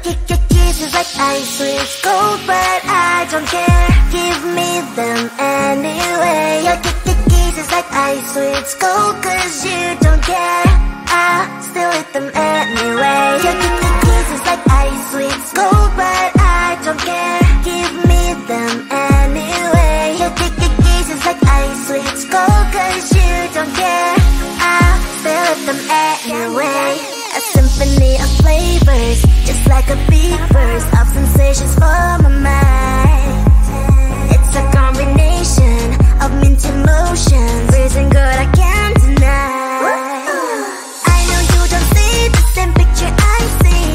Kisses like ice with gold, but I don't care. Give me them anyway. Your kisses like ice with gold, cause you don't care. I still hit them anyway. Your kisses like ice with gold, but I don't care. Give me them anyway. Your kisses like ice with gold, cause you don't care. I still hit them anyway. A symphony of flavors, just like a big burst of sensations for my mind. It's a combination of mint emotions, freezing good I can't deny. I know you don't see the same picture I see.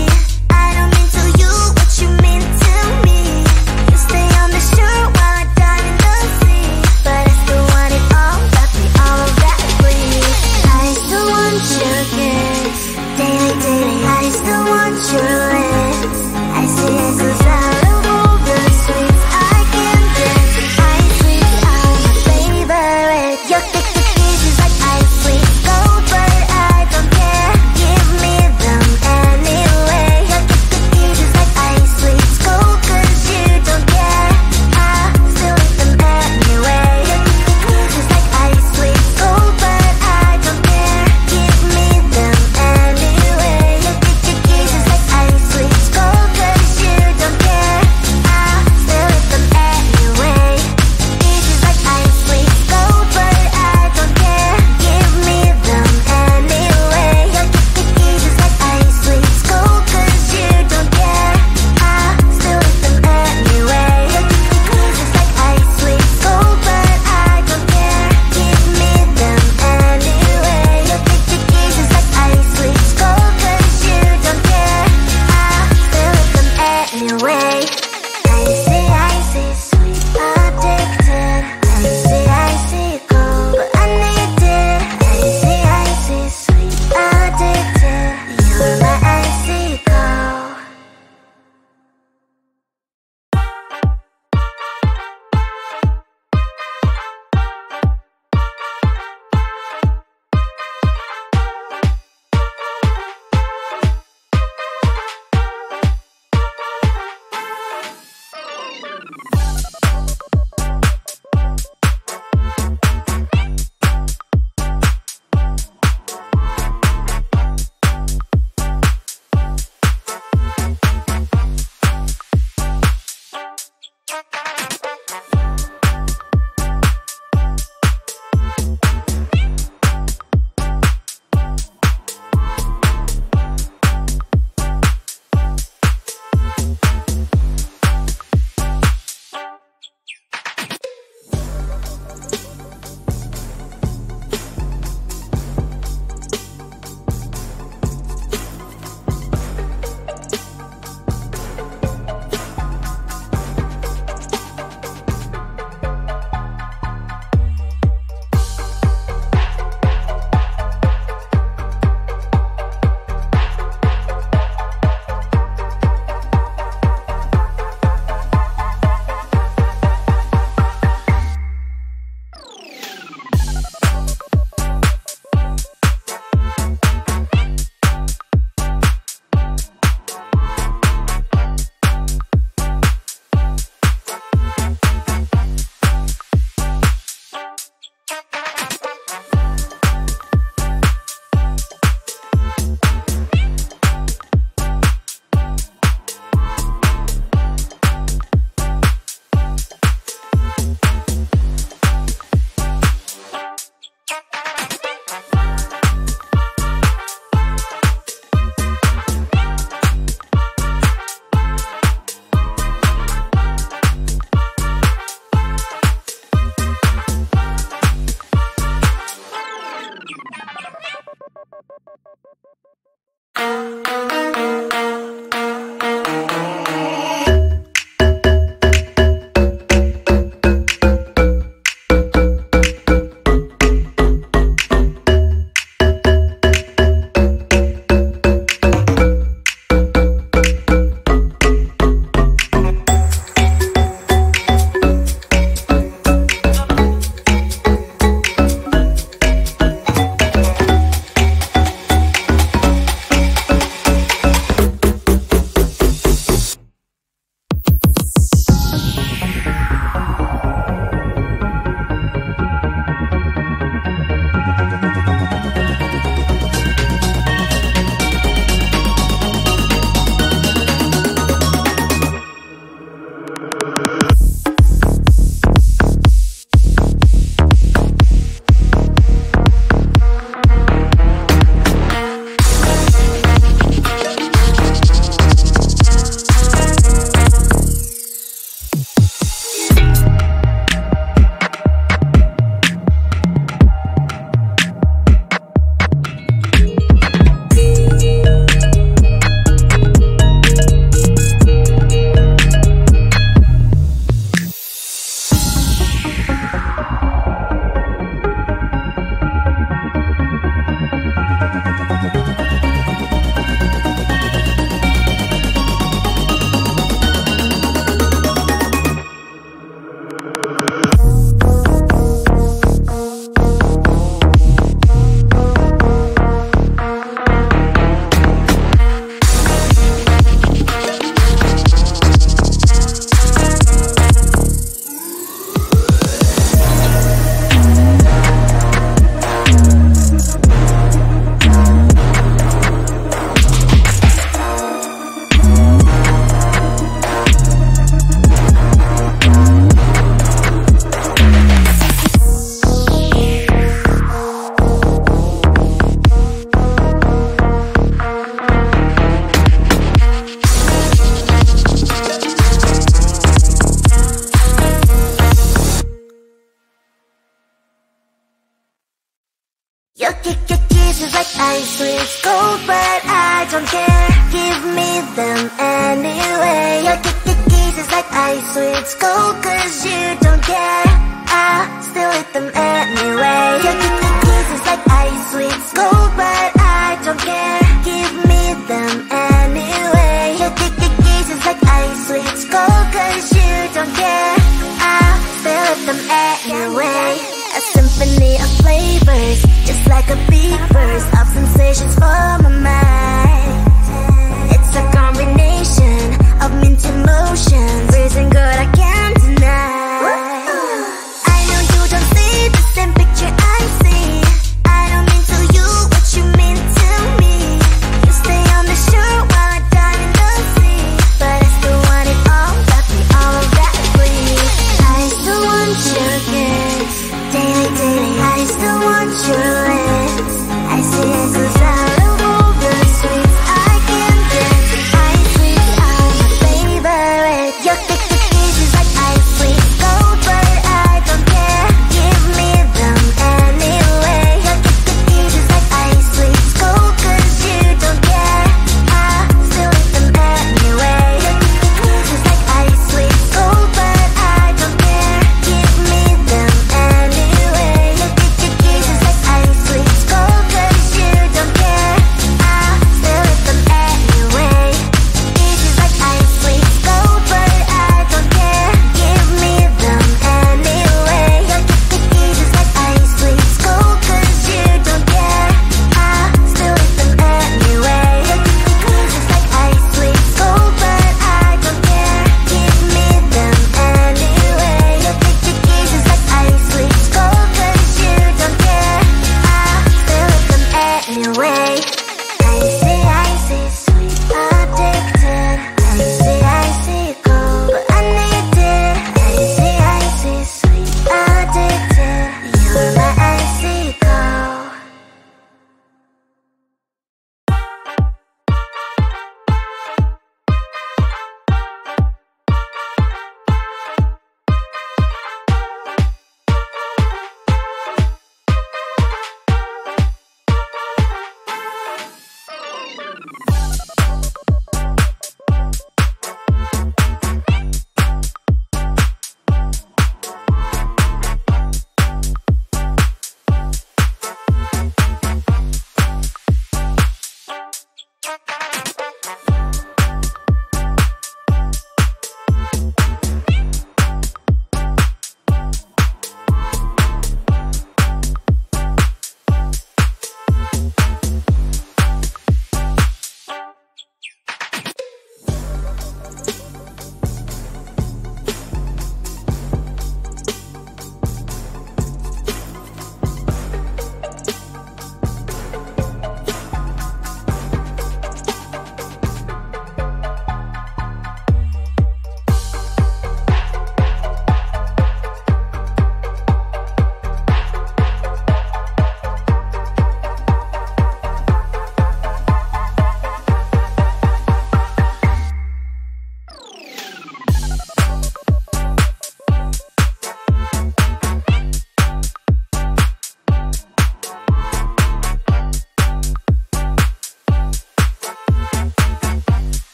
sweet gold, but I don't care. Give me them anyway. Your kisses like ice, sweet gold, cause you don't care. I still eat them anyway. Your kisses like ice, sweet gold, but I don't care. Give me them anyway. Your kisses like ice, sweet gold, cause you don't care. I still eat them anyway. A symphony of flavors, just like a big burst of sensations for my mind. It's a combination of mint emotions, freezing good I can't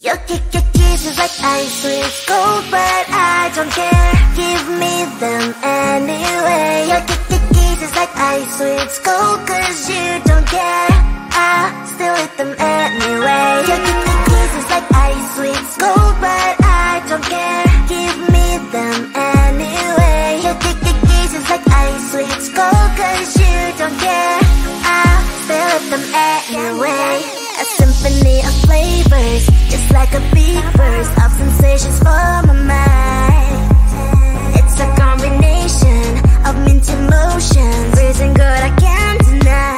Your kisses like ice with gold, but I don't care. Give me them anyway. Your kisses like ice with gold, cause you don't care. I still eat them anyway. Your kisses like ice with gold, but I don't care. Give me them anyway. Your kisses like ice with gold, cause you don't care. I still eat them anyway. A symphony of flavors, just like a big burst of sensations for my mind. It's a combination of mint emotions, freezing good I can't deny.